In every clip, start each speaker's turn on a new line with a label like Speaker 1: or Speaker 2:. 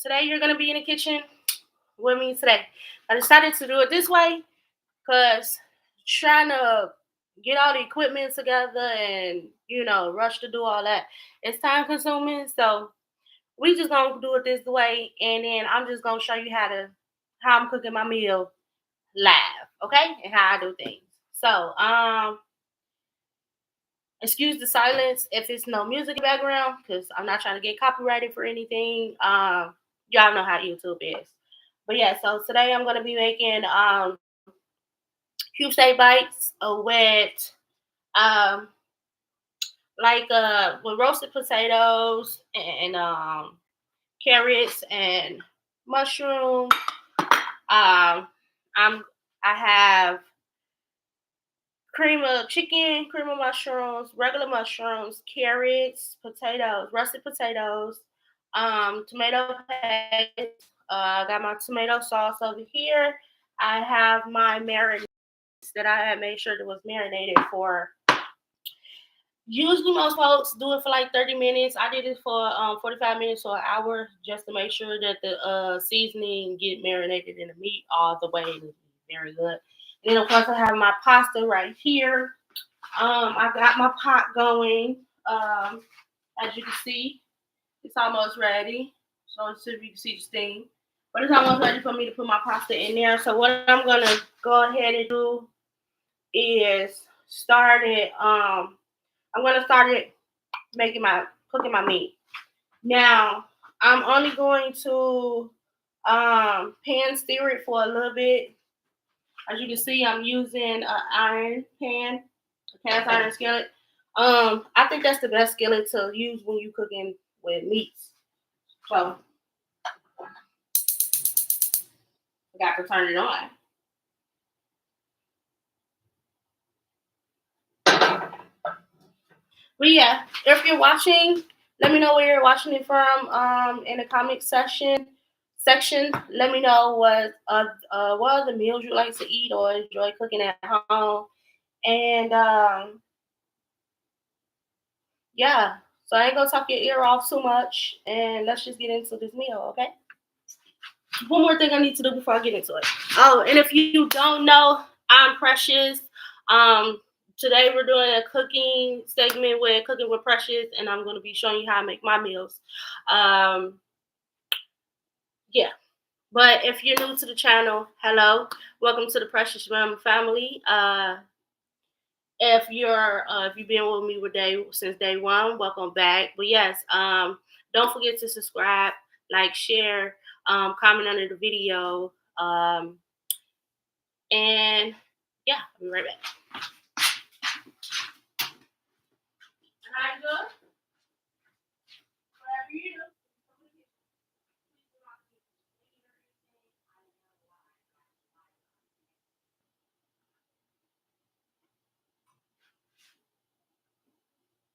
Speaker 1: today you're going to be in the kitchen with me today. I decided to do it this way because trying to get all the equipment together and, rush to do all that, it's time consuming. So we just going to do it this way. And then I'm just going to show you how I'm cooking my meal live. Okay. And how I do things. So, excuse the silence if it's no music in the background because I'm not trying to get copyrighted for anything. Y'all know how YouTube is. But yeah, so today I'm gonna be making cube steak bites with um with roasted potatoes and carrots and mushroom. I'm I have cream of chicken, cream of mushrooms, regular mushrooms, carrots, potatoes, russet potatoes, tomato paste. I got my tomato sauce over here. I have my marinades that I had made sure that was marinated for. Usually, most folks do it for like 30 minutes. I did it for 45 minutes or an hour just to make sure that the seasoning get marinated in the meat all the way. It's very good. And then, of course, I have my pasta right here. I got my pot going. As you can see, it's almost ready. So let's see if you can see the steam. But it's almost ready for me to put my pasta in there. So what I'm gonna go ahead and do is start it. I'm gonna start it cooking my meat. Now I'm only going to pan sear it for a little bit. As you can see, I'm using an iron pan, a cast iron skillet. I think that's the best skillet to use when you're cooking with meats. So I got to turn it on. But yeah, if you're watching, let me know where you're watching it from. In the comment section, let me know what other meals you like to eat or enjoy cooking at home. And yeah, so I ain't gonna talk your ear off too much, and let's just get into this meal, okay? One more thing I need to do before I get into it. Oh, and if you don't know, I'm Precious. Um, Today we're doing a cooking segment with Cooking with Precious, and I'm going to be showing you how I make my meals. Yeah. But if you're new to the channel, hello, welcome to the Precious family. If you've been with me since day one, welcome back. But yes, don't forget to subscribe, like, share, comment under the video, and yeah, I'll be right back. And I good. Whatever you do.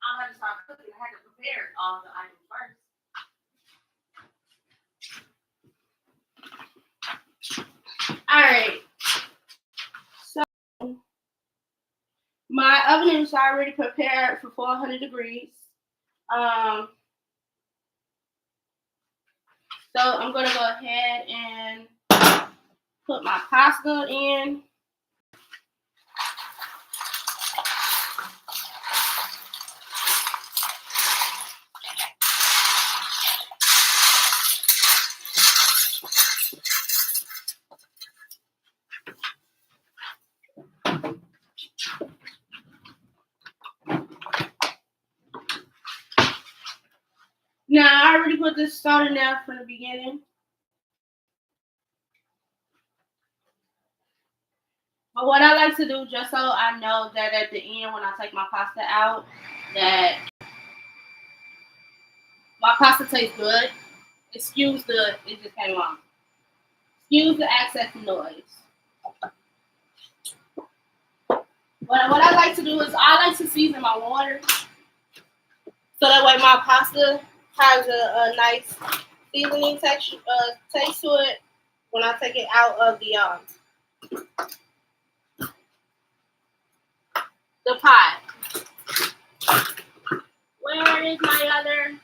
Speaker 1: I'm gonna start cooking. I had to prepare all the items first. All right. So my oven is already prepared for 400 degrees. So I'm gonna go ahead and put my pasta in. Now I already put this salt in there from the beginning. But what I like to do, just so I know that at the end when I take my pasta out, that my pasta tastes good. It just came on. Excuse the accent noise. What I like to do is I like to season my water. So that way my pasta has a nice seasoning texture, taste to it when I take it out of the pot. Where is my other?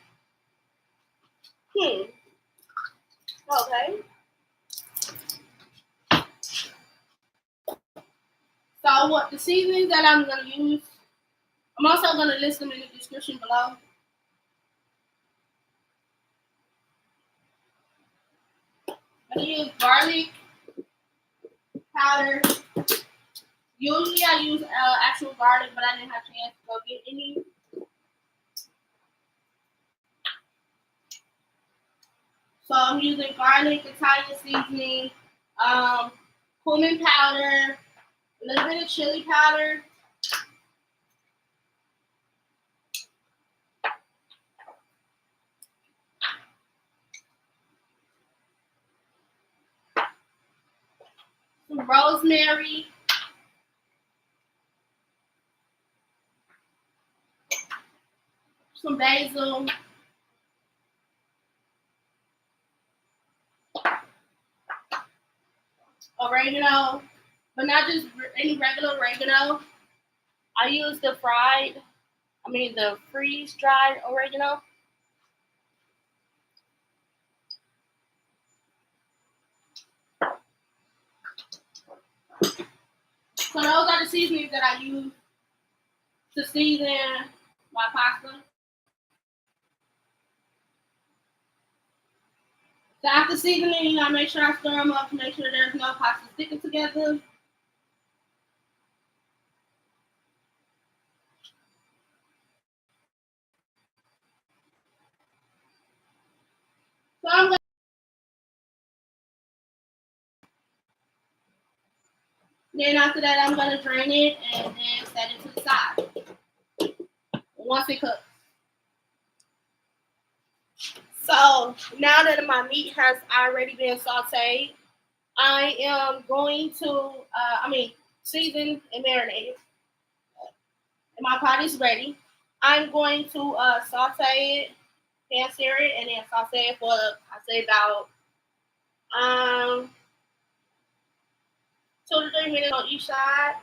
Speaker 1: Okay. So what the seasonings that I'm gonna use, I'm also gonna list them in the description below. I'm gonna use garlic powder. Usually I use actual garlic, but I didn't have a chance to go get any. So I'm using garlic, Italian seasoning, cumin powder, a little bit of chili powder, some rosemary, some basil, oregano, but not just any regular oregano. I use the freeze dried oregano. So those are the seasonings that I use to season my pasta. So after seasoning, I make sure I stir them up to make sure there's no pasta sticking together. So then after that, I'm gonna drain it and then set it to the side once it cooks. So now that my meat has already been sauteed, I am going to, season and marinated. And my pot is ready. I'm going to saute it, pan sear it, and then saute it for I say about um 2 to 3 minutes on each side.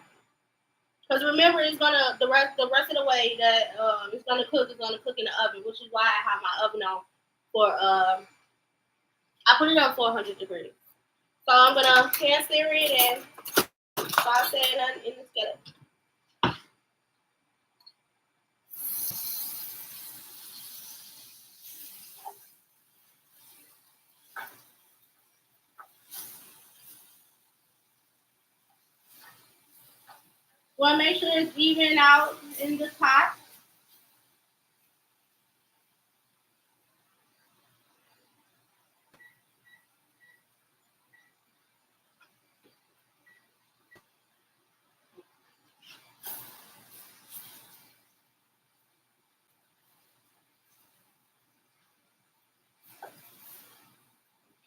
Speaker 1: Because remember, it's gonna the rest of the way that it's gonna cook is gonna cook in the oven, which is why I have my oven on for I put it on 400 degrees. So I'm gonna pan sear it and saute it in the skillet. Want to make sure it's even out in the pot.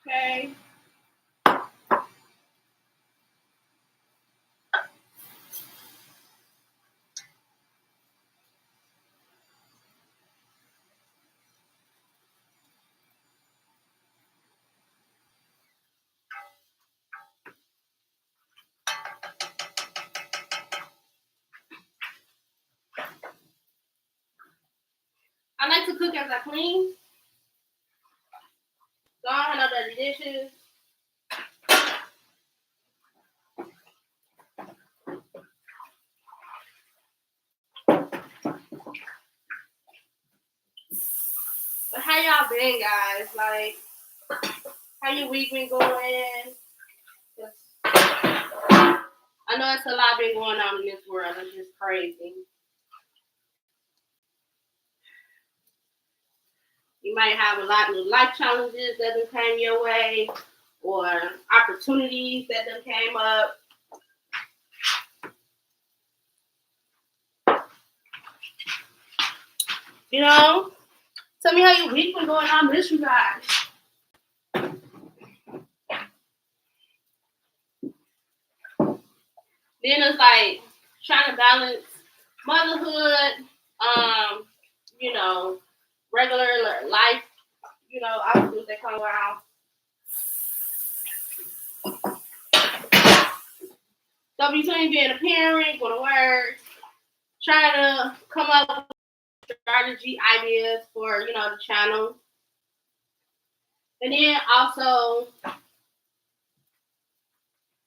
Speaker 1: Okay. I like to cook as I clean. So I don't have no dirty dishes. But how y'all been, guys? Like, how your week been going? I know it's a lot been going on in this world. It's just crazy. You might have a lot of life challenges that have came your way, or opportunities that have came up. You know, tell me how your week been going on. I miss you guys. Then it's like trying to balance motherhood, um, you know, regular life, obstacles that come around. So between being a parent, going to work, trying to come up with strategy ideas for, the channel. And then also,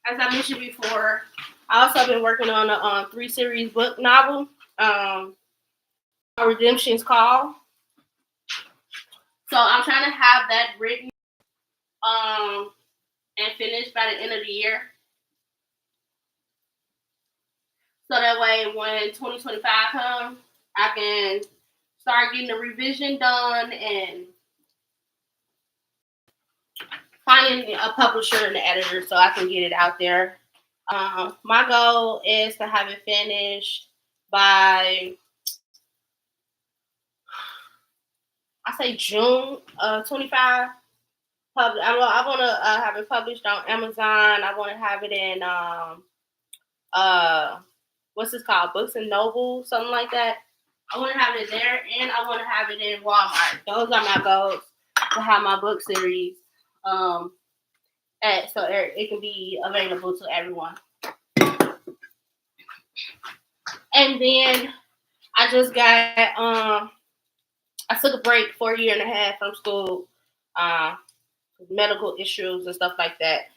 Speaker 1: as I mentioned before, I also been working on a 3-series book novel. Redemption's Call. So I'm trying to have that written and finished by the end of the year. So that way when 2025 comes, I can start getting the revision done and finding a publisher and an editor so I can get it out there. My goal is to have it finished by, I say June 25. I want to have it published on Amazon. I want to have it in what's this called, Books and Noble, something like that. I want to have it there, and I want to have it in Walmart. Those are my goals, to have my book series, so it can be available to everyone. And then I just got I took a break for a year and a half from school, medical issues and stuff like that.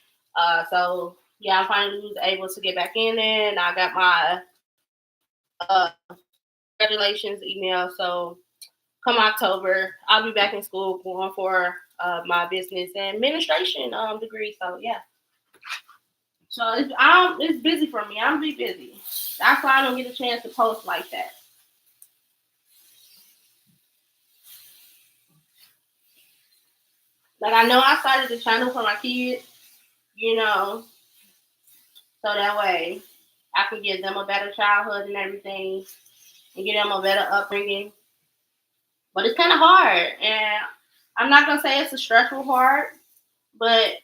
Speaker 1: So yeah, I finally was able to get back in there, and I got my congratulations email. So come October, I'll be back in school going for my business administration degree. So yeah. So it's busy for me. I'm be busy. That's why I don't get a chance to post like that. Like, I know I started the channel for my kids, so that way I can give them a better childhood and everything, and get them a better upbringing. But it's kind of hard, and I'm not gonna say it's a stressful hard, but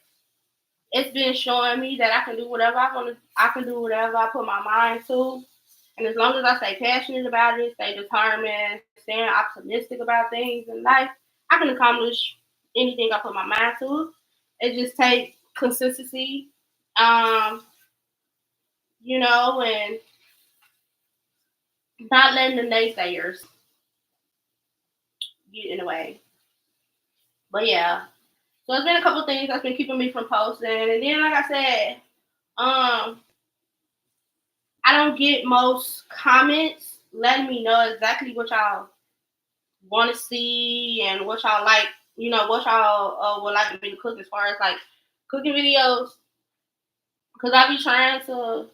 Speaker 1: it's been showing me that I can do whatever I want to. I can do whatever I put my mind to, and as long as I stay passionate about it, stay determined, staying optimistic about things in life, I can accomplish anything I put my mind to. It just takes consistency, um, and not letting the naysayers get in the way. But yeah, so it's been a couple things that's been keeping me from posting, and then like I said, I don't get most comments letting me know exactly what y'all want to see and what y'all like, what y'all would like me to cook as far as like cooking videos. Because I be trying to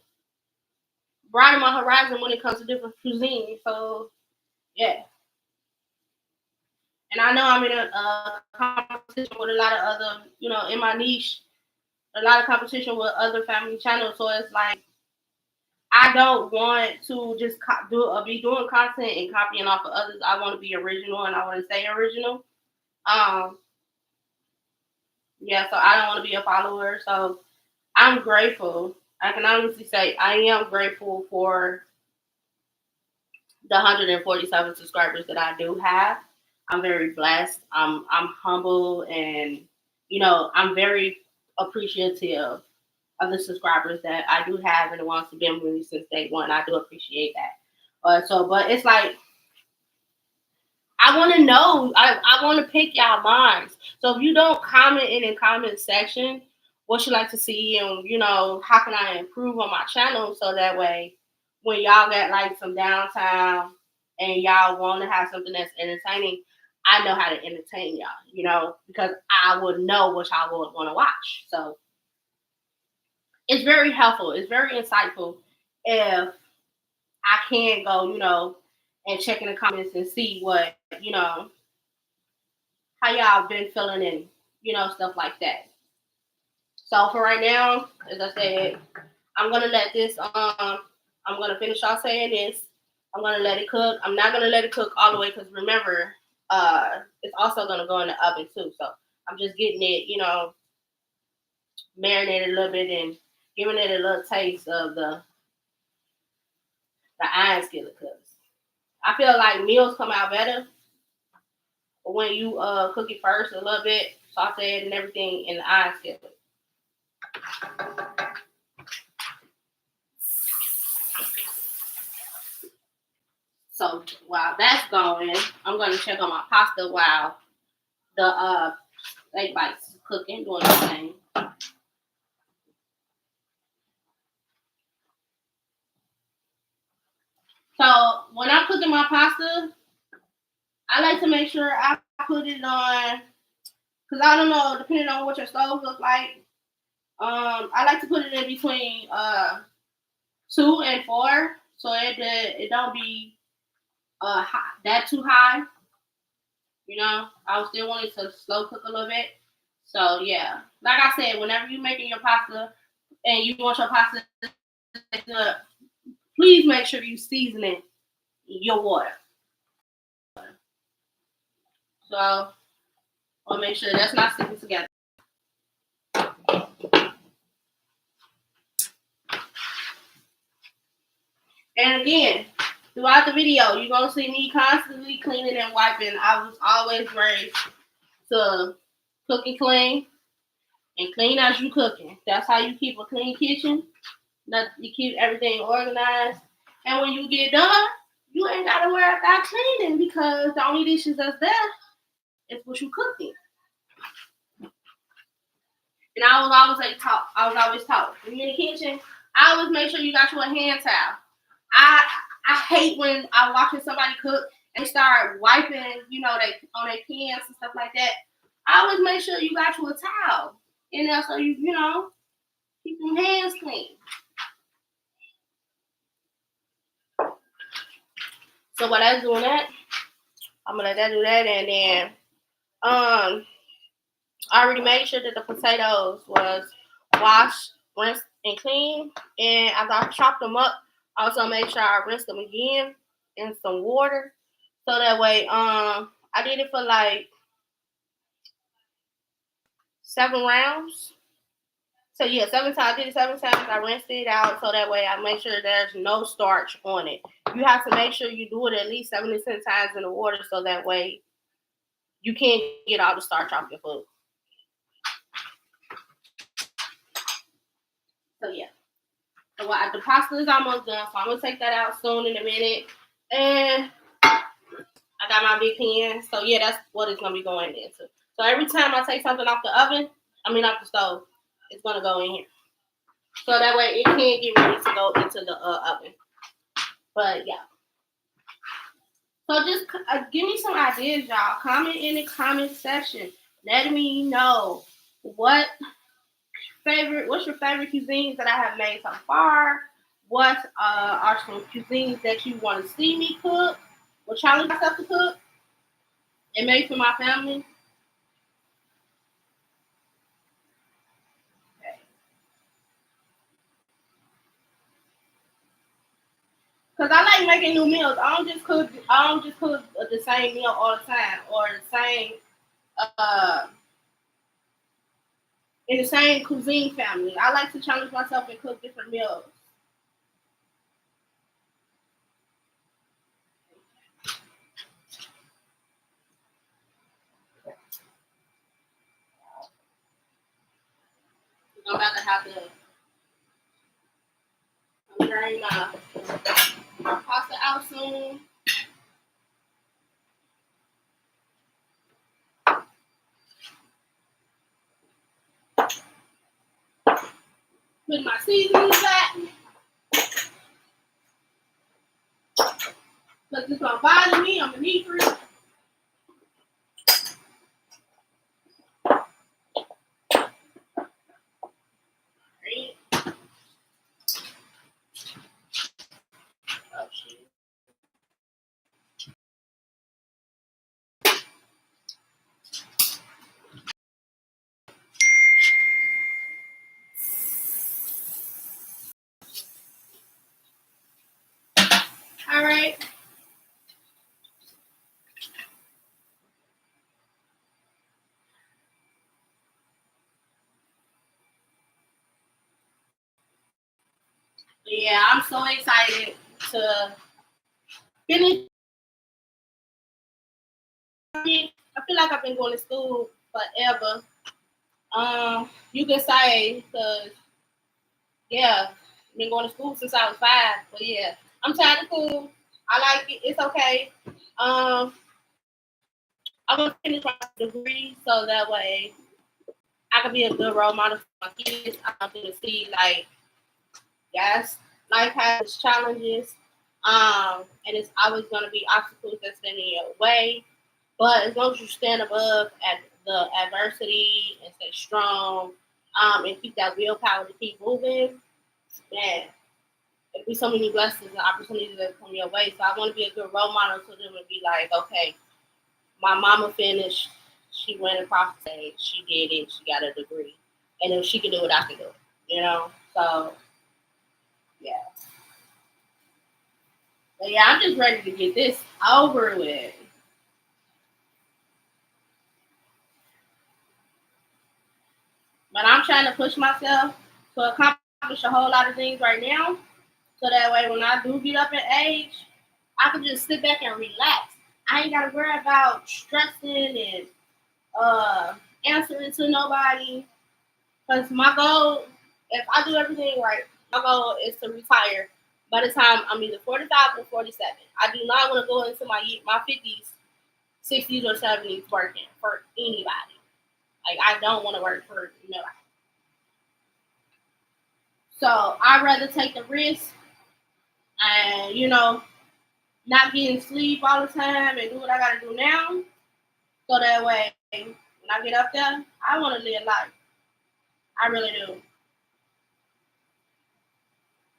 Speaker 1: broaden my horizon when it comes to different cuisines. So, yeah. And I know I'm in a competition with a lot of other, in my niche, a lot of competition with other family channels. So it's like, I don't want to just be doing content and copying off of others. I want to be original and I want to stay original. Um, yeah, so I don't want to be a follower. So I'm grateful. I can honestly say I am grateful for the 147 subscribers that I do have. I'm very blessed. I'm humble, and I'm very appreciative of the subscribers that I do have and the ones who've been with me since day one. I do appreciate that. But it's like, I want to know. I want to pick y'all minds. So if you don't comment in the comment section what you like to see, and how can I improve on my channel, so that way when y'all get like some downtime and y'all want to have something that's entertaining, I know how to entertain y'all. Because I would know what y'all would want to watch. So it's very helpful. It's very insightful if I can go, and check in the comments and see what, how y'all been feeling and, stuff like that. So for right now, as I said, I'm gonna let this I'm gonna finish off saying this. I'm gonna let it cook. I'm not gonna let it cook all the way, because remember, it's also gonna go in the oven too. So I'm just getting it, marinated a little bit and giving it a little taste of the iron skillet, because I feel like meals come out better when you cook it first a little bit, saute it and everything in the iron skillet. So while that's going, I'm going to check on my pasta while the 8 bites cooking, doing the same. So when I'm cooking my pasta, I like to make sure I put it on, because I don't know, depending on what your stove looks like. I like to put it in between 2 and 4, so it don't be that too high. You know, I still want it to slow cook a little bit. So yeah, like I said, whenever you're making your pasta and you want your pasta to good, please make sure you season it your water. So I'll make sure that's not sticking together. And again, throughout the video, you're gonna see me constantly cleaning and wiping. I was always raised to cook and clean as you cooking. That's how you keep a clean kitchen. You keep everything organized. And when you get done, you ain't gotta worry about cleaning because the only dishes that's there is what you cooking. And I was always taught. When you're in the kitchen, I always make sure you got you a hand towel. I hate when I'm watching somebody cook and they start wiping, you know, they on their pans and stuff like that. I always make sure you got you a towel in there so you know, keep your hands clean. So while that's doing that, I'm gonna let that do that, and then I already made sure that the potatoes was washed, rinsed, and clean. And after I chopped them up, I also made sure I rinsed them again in some water. So that way, I did it for like 7 rounds. So yeah, 7 times. I did it 7 times. I rinsed it out so that way I make sure there's no starch on it. You have to make sure you do it at least 7 to 10 times in the water so that way you can't get all the starch off your food. So yeah. So the pasta is almost done, so I'm gonna take that out soon in a minute. And I got my big pan, so yeah, that's what it's gonna be going into. So every time I take something off the off the stove, it's gonna go in here. So that way it can get ready to go into the oven. But yeah. So just give me some ideas, y'all. Comment in the comment section. Let me know what's your favorite cuisines that I have made so far. What are some cuisines that you want to see me cook or challenge myself to cook and make for my family? Cause I like making new meals. I don't just cook the same meal all the time or the same uh in the same cuisine family. I like to challenge myself and cook different meals. I'm about to have to drain my pasta out soon. Put my seasonings back. Because it's gonna bother me. I'm gonna need for it. Oh shit. All right. Yeah, I'm so excited to finish. I feel like I've been going to school forever. You can say, because yeah, I've been going to school since I was 5. But yeah, I'm tired of school. I like it. It's okay. I want to finish my degree so that way I can be a good role model for my kids. I want them to see, like, yes, life has its challenges, and it's always going to be obstacles that stand in your way. But as long as you stand above at the adversity and stay strong, and keep that willpower to keep moving, man, there'll be so many blessings and opportunities that come your way. So I want to be a good role model to them and be like, okay, my mama finished. She went across the stage. She did it. She got a degree. And if she can do it, I can do it. You know? So, yeah. But yeah, I'm just ready to get this over with. But I'm trying to push myself to accomplish a whole lot of things right now. So that way, when I do get up in age, I can just sit back and relax. I ain't got to worry about stressing and answering to nobody. Because my goal, if I do everything right, my goal is to retire by the time I'm either 45 or 47. I do not want to go into my 50s, 60s, or 70s working for anybody. Like, I don't want to work for nobody. So I'd rather take the risk and, not getting sleep all the time and do what I got to do now. So that way, when I get up there, I want to live life. I really do.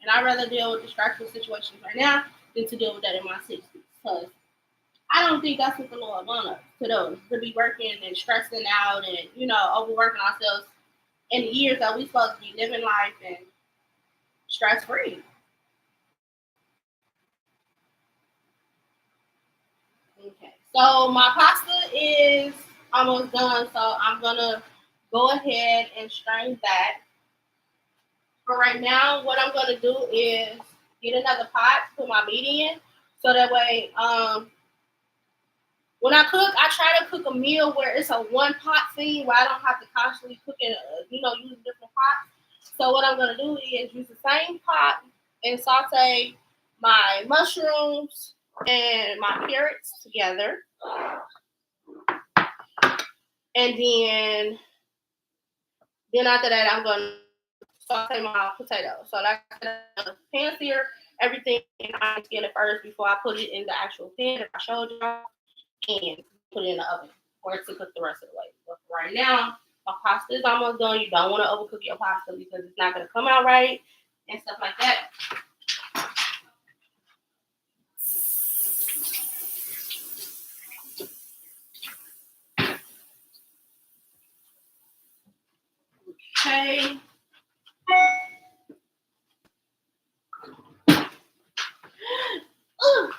Speaker 1: And I'd rather deal with the stressful situations right now than to deal with that in my 60s. Because I don't think that's what the Lord wants us to do, to be working and stressing out and, overworking ourselves in the years that we're supposed to be living life and stress free. Okay. So my pasta is almost done, so I'm gonna go ahead and strain that. But right now, what I'm gonna do is get another pot, put my meat in, so that way, when I cook, I try to cook a meal where it's a one pot thing, where I don't have to constantly cook in, use different pots. So what I'm gonna do is use the same pot and saute my mushrooms and my carrots together, and then after that, I'm gonna saute my potatoes. So like pan sear everything and I skin it first before I put it in the actual pan that I showed y'all and put it in the oven for it to cook the rest of the way. But right now, my pasta is almost done. You don't want to overcook your pasta because it's not gonna come out right and stuff like that. Okay. Ooh.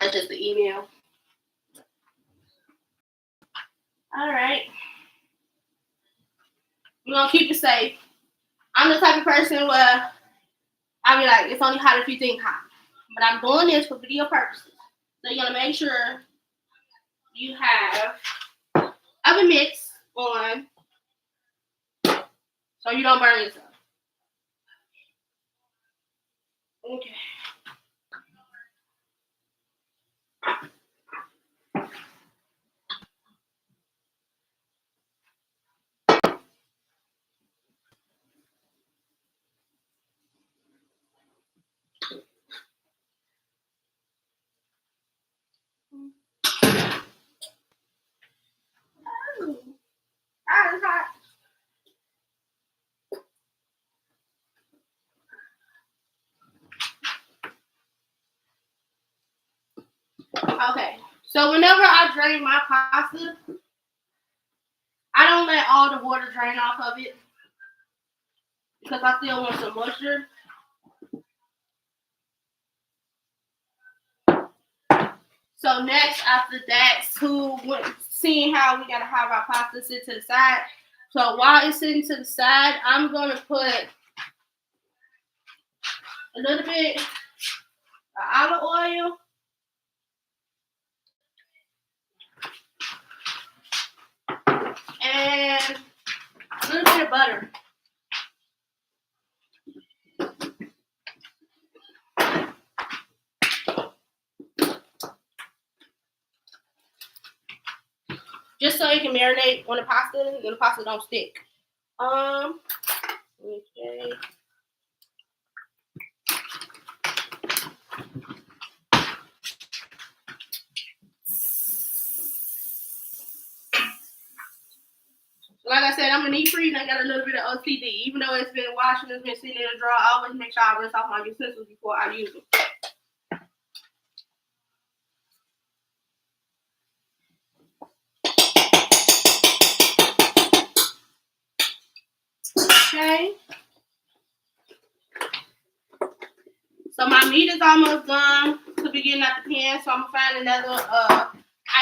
Speaker 1: That's just the email. All right. We're gonna keep it safe. I'm the type of person where I be like, it's only hot if you think hot. But I'm doing this for video purposes. So you're gonna make sure you have oven mitts on so you don't burn yourself. Okay. Ooh, that is hot. Okay. So whenever I drain my pasta, I don't let all the water drain off of it because I still want some moisture. So next after that, seeing how we gotta have our pasta sit to the side. So while it's sitting to the side, I'm gonna put a little bit of olive oil and a little bit of butter. way you can marinate on the pasta, and the pasta don't stick. Okay. Like I said, I'm a knee free and I got a little bit of OCD. Even though it's been washing, it's been sitting in the drawer, I always make sure I rinse off my utensils before I use them. Okay. So my meat is almost done to be getting out the pan, so I'm gonna find another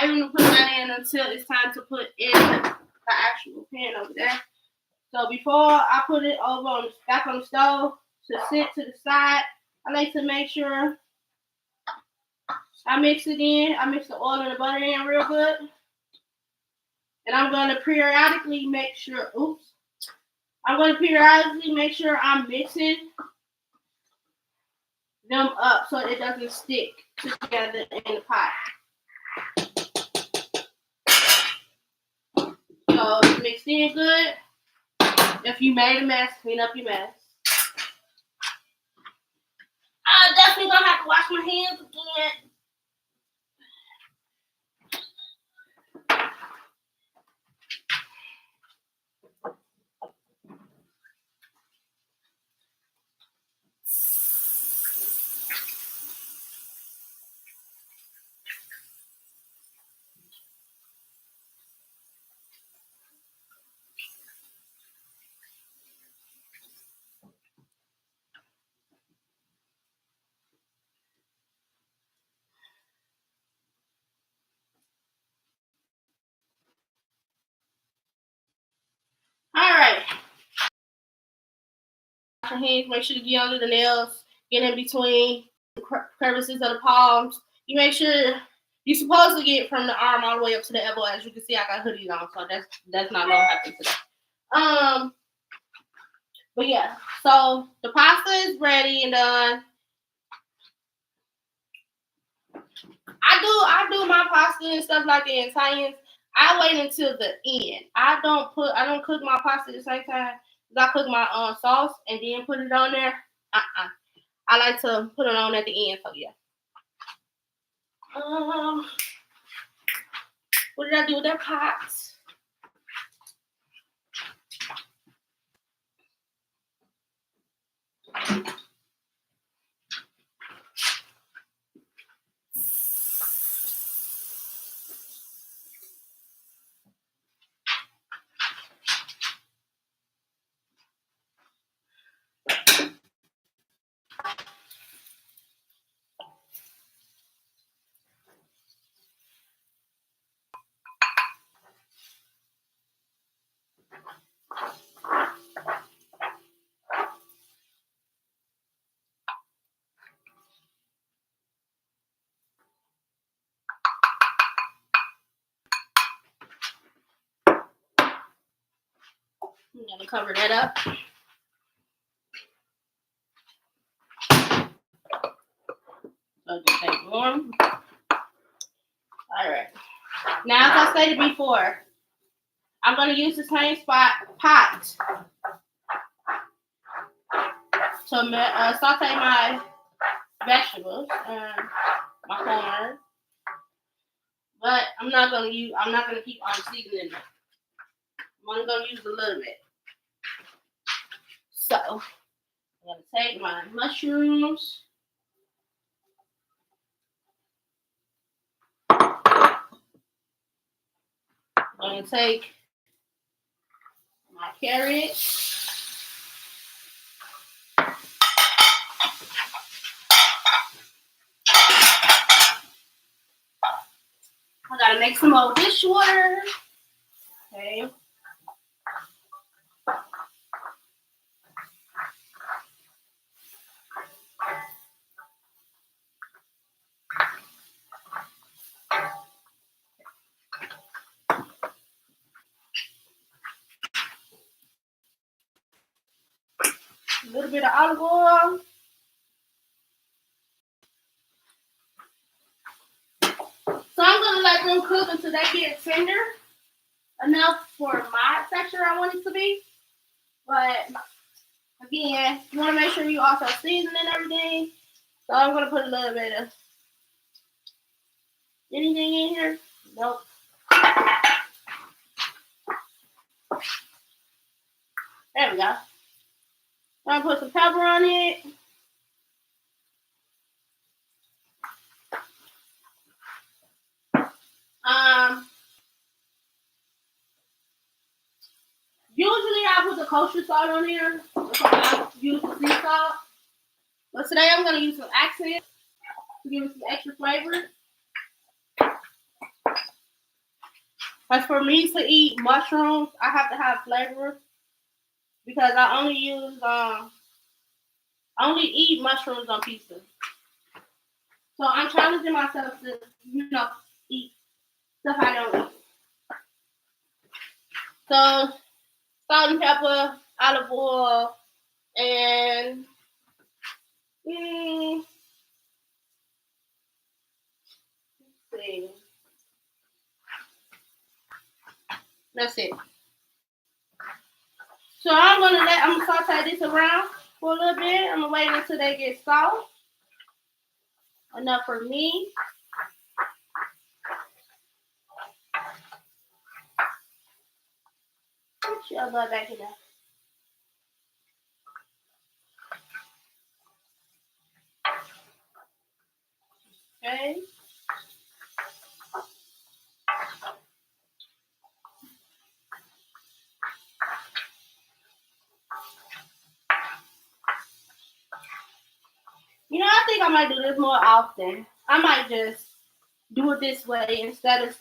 Speaker 1: item to put that in until it's time to put in the actual pan over there. So before I put it over back on the stove to sit to the side, I like to make sure I mix it in. I mix the oil and the butter in real good. And I'm going to periodically make sure, I'm mixing them up so it doesn't stick together in the pot. So it's mixed in good. If you made a mess, clean up your mess. I'm definitely going to have to wash my hands again. Alright. Wash your hands, make sure to get under the nails, get in between the crevices of the palms. You make sure you're supposed to get from the arm all the way up to the elbow. As you can see, I got hoodies on, so that's not gonna happen today. But yeah, so the pasta is ready and done. I do my pasta and stuff like the Italians. I wait until the end. I don't cook my pasta at the same time. I cook my sauce and then put it on there. I like to put it on at the end. So yeah. What did I do with that pot? I'm gonna cover that up. So just stay warm. All right. Now, as I stated before, I'm gonna use the same pot to saute my vegetables and my corn. But I'm not gonna keep on seasoning it. I'm only gonna use a little bit. So I'm gonna take my mushrooms. I'm gonna take my carrot. I gotta make some more dishwater. Okay. A little bit of olive oil. So I'm gonna let them cook until they get tender. enough for my texture I want it to be. But again, you want to make sure you also season and everything. So I'm going to put a little bit of anything in here. Nope. There we go. I'm going to put some pepper on it. Usually I put the kosher salt on here. I use the sea salt. But today I'm going to use some accent to give it some extra flavor. As for me to eat mushrooms, I have to have flavor because I only eat mushrooms on pizza. So I'm challenging myself to, eat stuff I don't eat. So salt and pepper, olive oil, and let's see. That's it. So I'm gonna saute this around for a little bit. I'm gonna wait until they get soft. Enough for me. Shove that back in there. Okay. I think I might do this more often. I might just do it this way instead of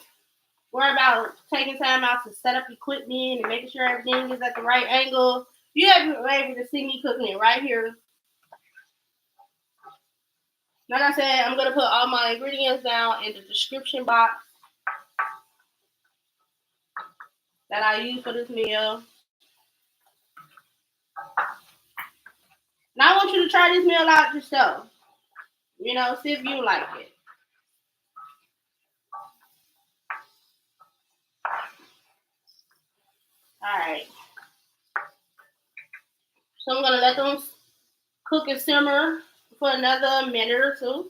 Speaker 1: worry about taking time out to set up equipment and making sure everything is at the right angle. You have to be able to see me cooking it right here. Like I said, I'm going to put all my ingredients down in the description box that I use for this meal. Now I want you to try this meal out yourself. See if you like it. All right. So I'm going to let them cook and simmer for another minute or two.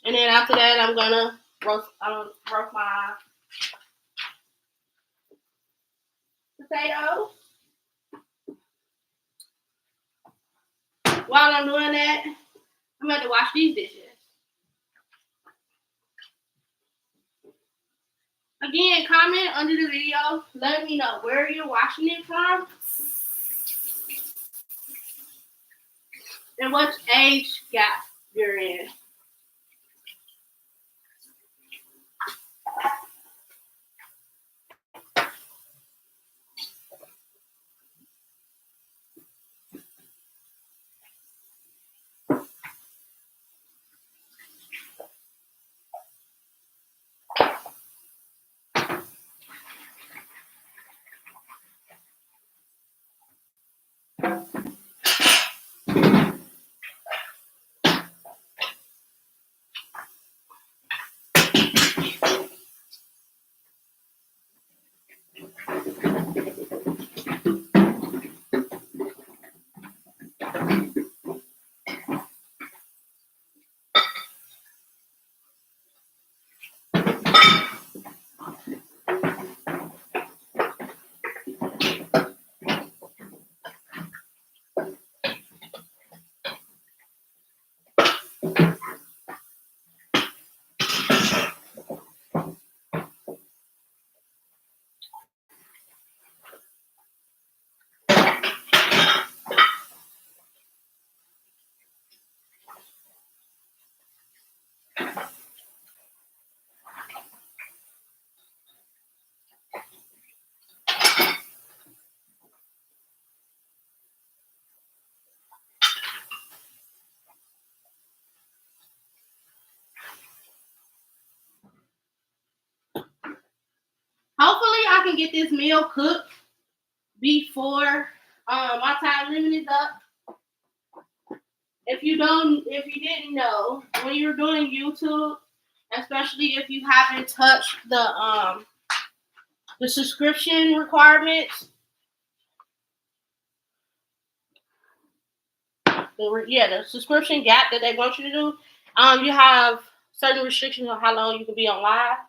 Speaker 1: And then after that, I'm going to roast my potatoes. While I'm doing that, I'm going to wash these dishes. Again, comment under the video. Let me know where you're watching it from and what age gap you're in. Hopefully, I can get this meal cooked before my time limit is up. If you didn't know, when you're doing YouTube especially if you haven't touched the subscription requirements. The subscription gap that they want you to do. You have certain restrictions on how long you can be on live.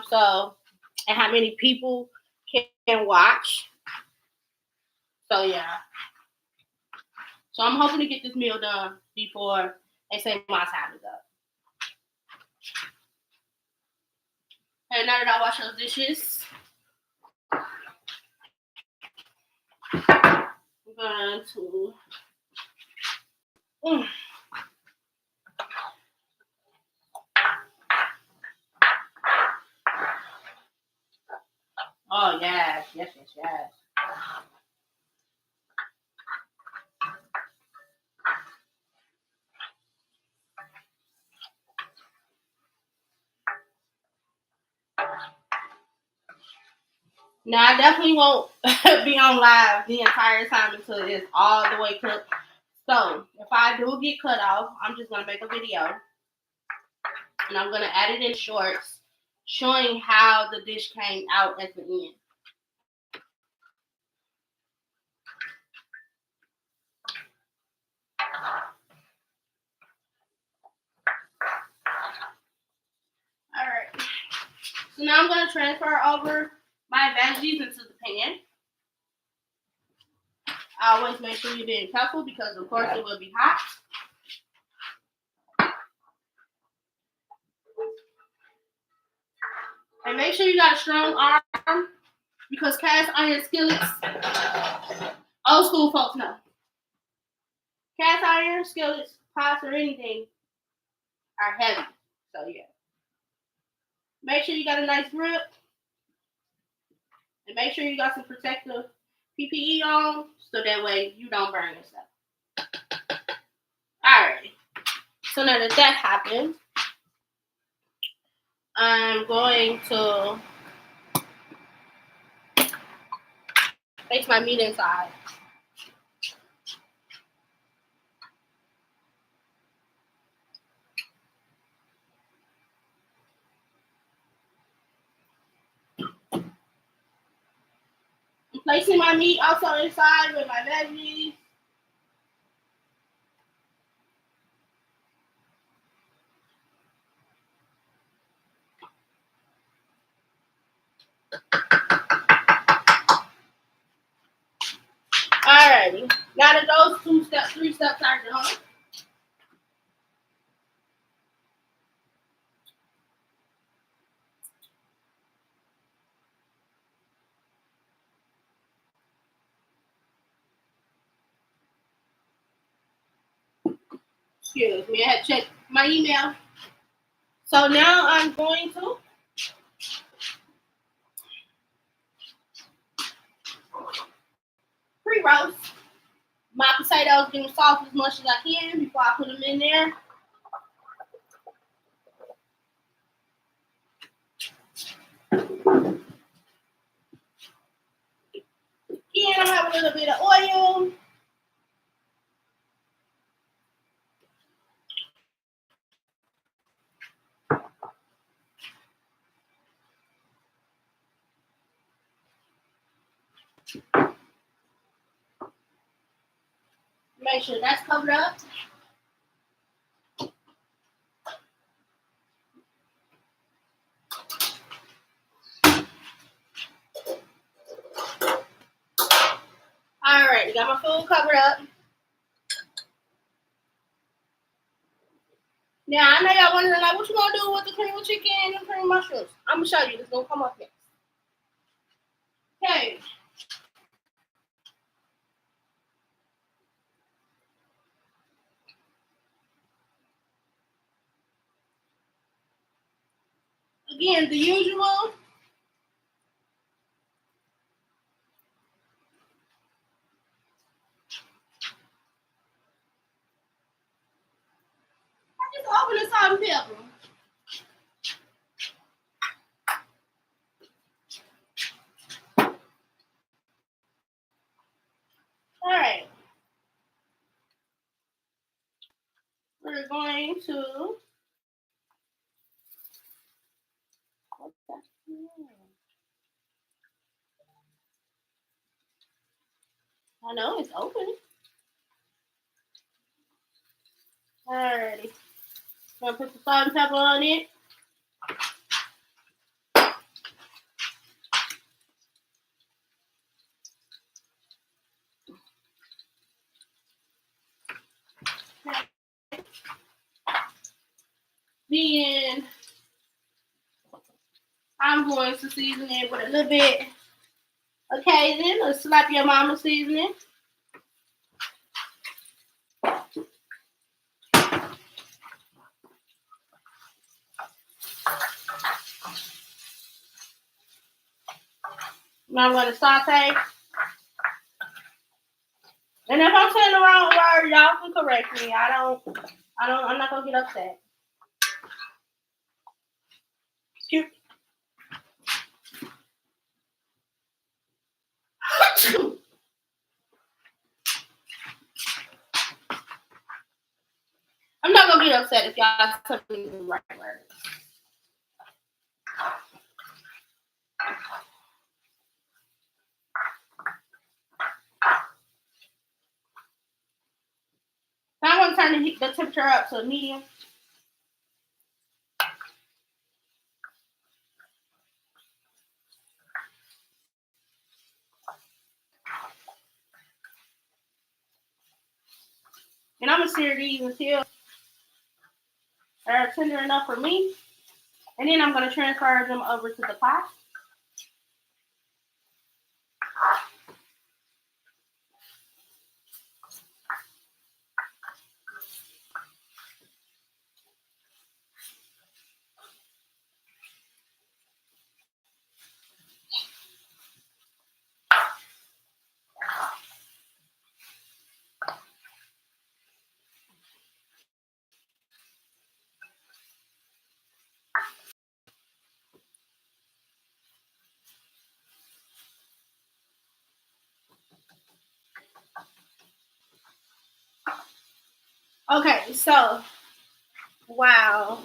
Speaker 1: So and how many people can watch. So yeah. So I'm hoping to get this meal done before they say my time is up. And now that I wash those dishes, I'm going to. Mm. Oh yes. Now I definitely won't be on live the entire time until it's all the way cooked. So if I do get cut off, I'm just gonna make a video and I'm gonna add it in shorts showing how the dish came out at the end. Alright. So now I'm gonna transfer over my veggies into the pan. I always make sure you're being careful because of course it will be hot. And make sure you got a strong arm because cast iron skillets, old school folks know. Cast iron skillets, pots, or anything are heavy. So yeah. Make sure you got a nice grip. And make sure you got some protective PPE on so that way you don't burn yourself. Alright. So now that happened, I'm going to place my meat inside. I'm placing my meat also inside with my veggies. Alrighty. Now that those 3 steps are done, excuse me, I had to check my email. So now I'm going to pre-roast my potatoes, get them soft as much as I can before I put them in there. Again, I have a little bit of oil. Make sure that's covered up. Alright, got my food covered up. Now, I know y'all wondering, like, what you gonna do with the cream of chicken and cream mushrooms? I'm gonna show you. It's gonna come up next. Okay. Again, the usual. Just open the salt and pepper. Alright. We're going to I know it's open. Alrighty. Gonna put the salt and pepper on it. Then I'm going to season it with a little bit of Cajun or slap your mama seasoning. Now I'm going to saute. And if I'm saying the wrong word, y'all can correct me. I'm not gonna get upset. Excuse me. I'm not gonna get upset if y'all tell me the right word. Now I'm gonna turn the temperature up to medium. And I'm gonna sear these until they're tender enough for me. And then I'm gonna transfer them over to the pot. Okay, so wow.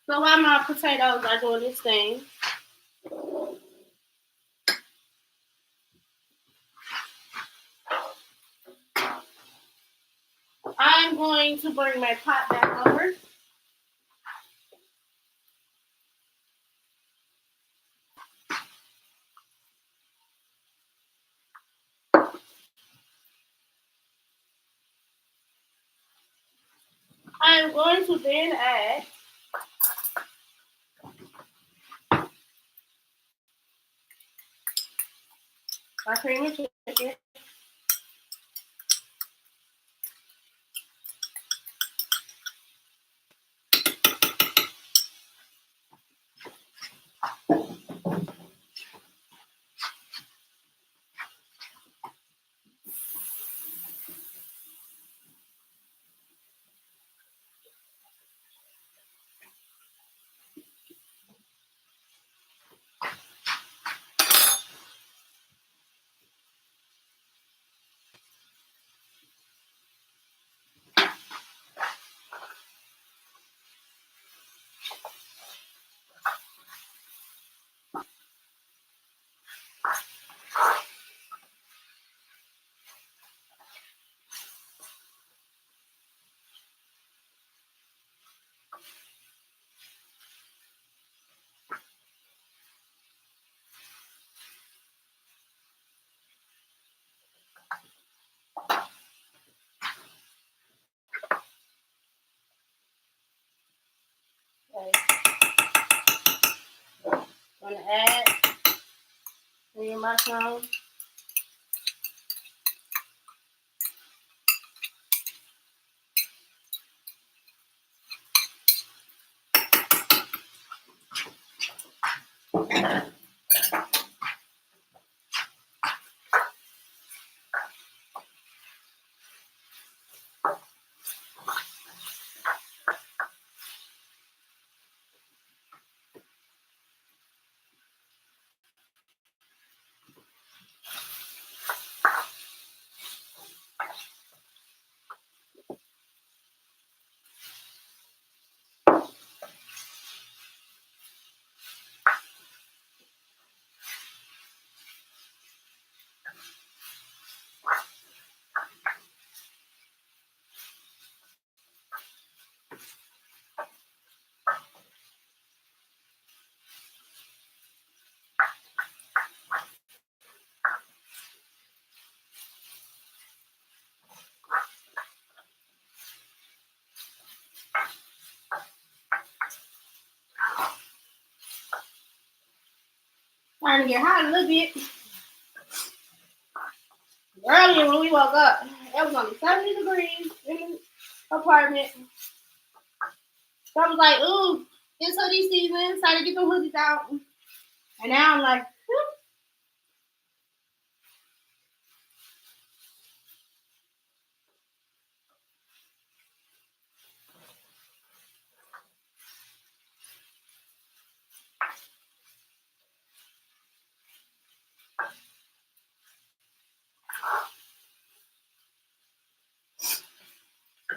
Speaker 1: So while my potatoes are doing this thing, I'm going to bring my pot back over. I'm going to then add my cream of chicken. Okay. I'm gonna add the mushrooms. Starting to get hot a little bit. Earlier when we woke up, it was only 70 degrees in the apartment. So I was like, ooh, it's hoodie season. Time to get the hoodies out. And now I'm like,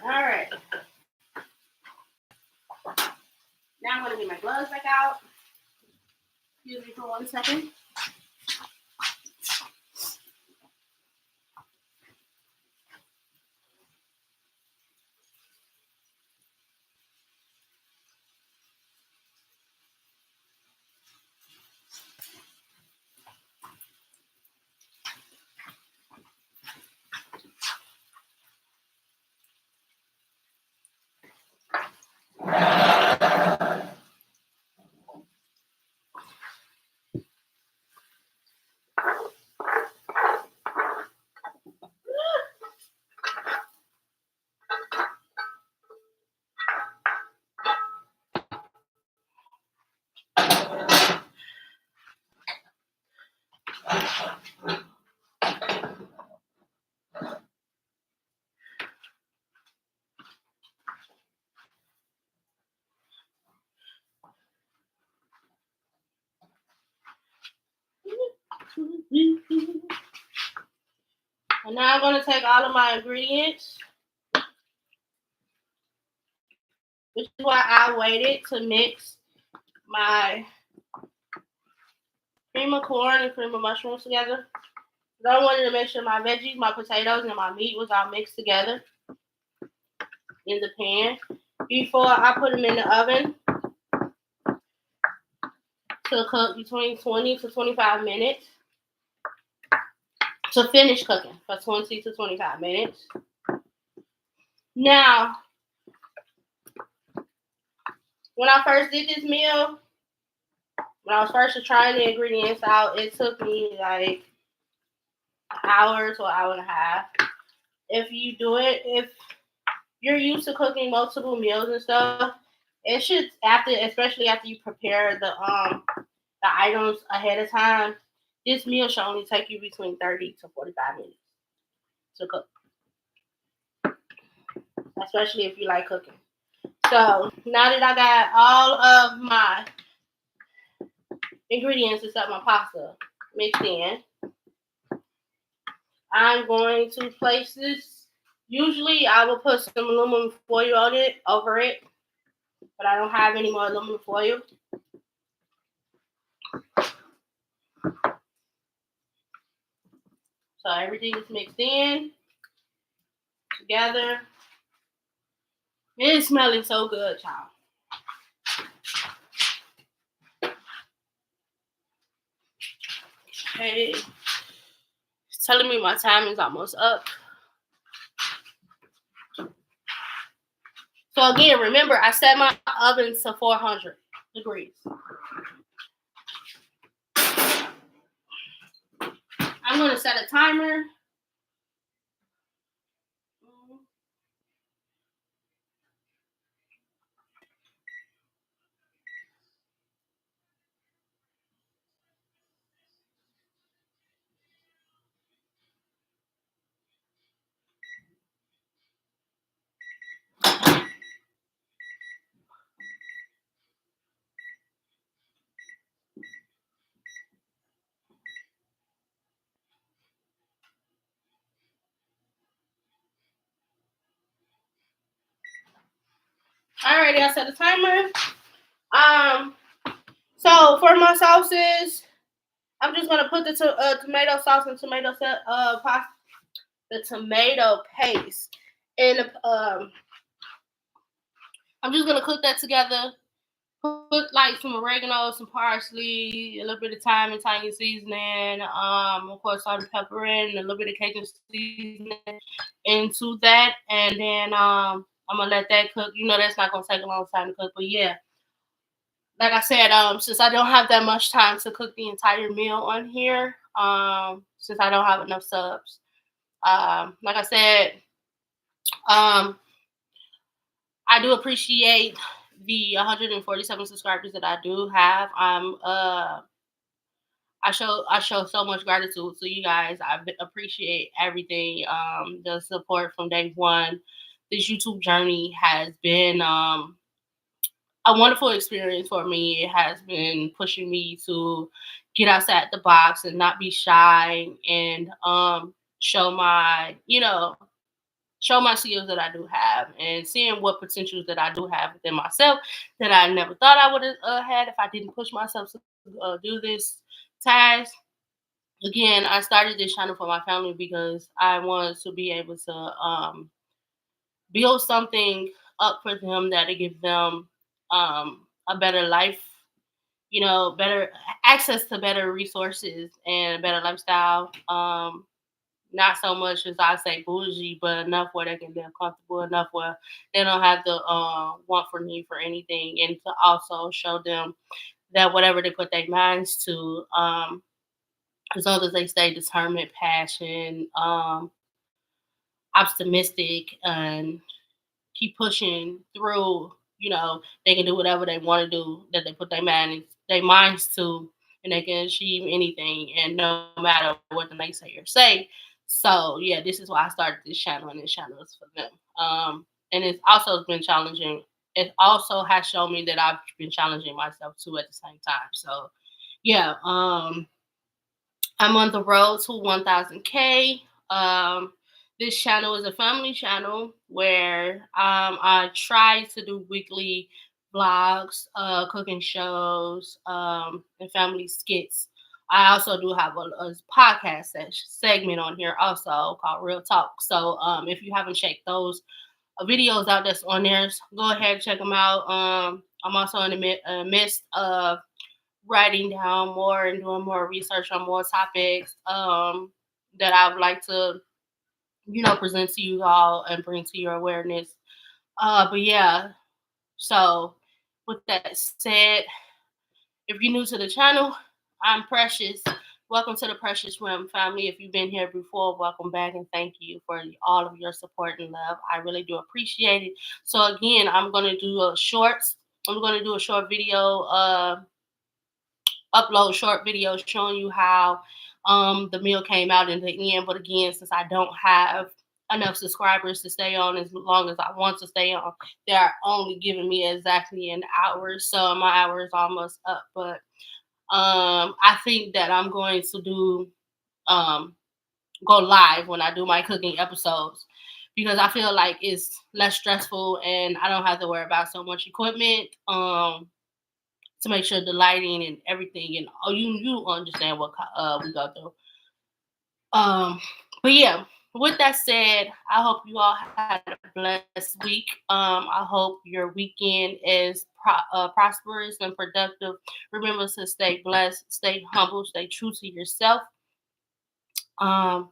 Speaker 1: all right. Now I'm going to get my gloves back out. Excuse me for 1 second. And now I'm going to take all of my ingredients, which is why I waited to mix my cream of corn and cream of mushrooms together. I wanted to make sure my veggies, my potatoes, and my meat was all mixed together in the pan before I put them in the oven to cook between 20 to 25 minutes. To finish cooking for 20 to 25 minutes. Now, when I first did this meal, when I was first trying the ingredients out, it took me like an hour to an hour and a half. If you do it, if you're used to cooking multiple meals and stuff, it should especially after you prepare the items ahead of time, this meal should only take you between 30 to 45 minutes to cook. Especially if you like cooking. So now that I got all of my ingredients except my pasta mixed in, I'm going to place this. Usually I will put some aluminum foil on it, over it, but I don't have any more aluminum foil. So everything is mixed in together. It is smelling so good, y'all. Okay. It's telling me my time is almost up. So again, remember, I set my oven to 400 degrees. I'm going to set a timer. Alrighty, I set a timer. So for my sauces, I'm just gonna put the tomato sauce and tomato pasta, the tomato paste, and I'm just gonna cook that together. Put like some oregano, some parsley, a little bit of thyme and Italian seasoning, of course salt and pepper and a little bit of Cajun seasoning into that, and then I'm gonna let that cook. You know that's not gonna take a long time to cook, but yeah. like I said, since I don't have that much time to cook the entire meal on here, since I don't have enough subs, like I said, um, I do appreciate the 147 subscribers that I do have. I show so much gratitude to you guys. Appreciate everything. The support from day one. This YouTube journey has been a wonderful experience for me. It has been pushing me to get outside the box and not be shy and show my, show my skills that I do have and seeing what potentials that I do have within myself that I never thought I would have had if I didn't push myself to do this task. Again, I started this channel for my family because I wanted to be able to build something up for them that'll give them a better life, better access to better resources and a better lifestyle. Not so much as I say bougie, but enough where they can live comfortable, enough where they don't have to want for need for anything, and to also show them that whatever they put their minds to, as long as they stay determined, passion, optimistic, and keep pushing through, they can do whatever they want to do that they put their minds to, and they can achieve anything, and no matter what the naysayers say. So yeah, this is why I started this channel, and this channel is for them. And it's also been challenging. It also has shown me that I've been challenging myself too at the same time. So yeah, I'm on the road to 1,000K. This channel is a family channel where I try to do weekly vlogs, cooking shows, and family skits. I also do have a podcast segment on here also called Real Talk. So if you haven't checked those videos out that's on there, go ahead and check them out. I'm also in the midst of writing down more and doing more research on more topics that I would like to, present to you all and bring to your awareness. But yeah, so with that said, if you're new to the channel, I'm Precious. Welcome to the Precious Realm family. If you've been here before, welcome back, and thank you for all of your support and love. I really do appreciate it. So again, I'm going to do a short video upload short videos showing you how the meal came out in the end. But again, since I don't have enough subscribers to stay on as long as I want to stay on, they're only giving me exactly an hour. So my hour is almost up. But I think that I'm going to do go live when I do my cooking episodes, because I feel like it's less stressful and I don't have to worry about so much equipment. To make sure the lighting and everything, and you understand what we go through. But yeah, with that said, I hope you all had a blessed week. I hope your weekend is prosperous and productive. Remember to stay blessed, stay humble, stay true to yourself. Um,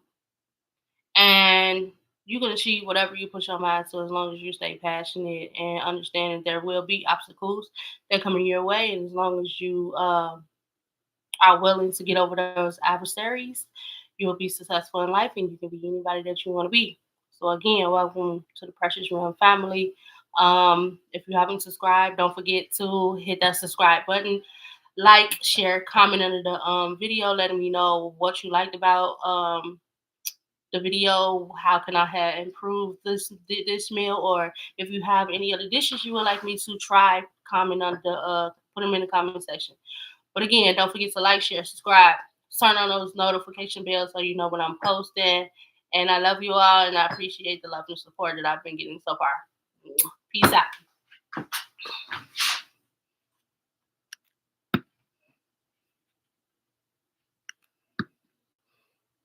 Speaker 1: and you can achieve whatever you put your mind to, as long as you stay passionate and understand that there will be obstacles that come in your way, and as long as you are willing to get over those adversaries, you will be successful in life, and you can be anybody that you want to be. So again, welcome to the Precious Realm family. If you haven't subscribed, don't forget to hit that subscribe button. Like, share, comment under the video, letting me know what you liked about the video. How can I have improved this meal, or if you have any other dishes you would like me to try, comment on the put them in the comment section. But again, don't forget to like, share, subscribe, turn on those notification bells so you know when I'm posting. And I love you all, and I appreciate the love and support that I've been getting so far. Peace out.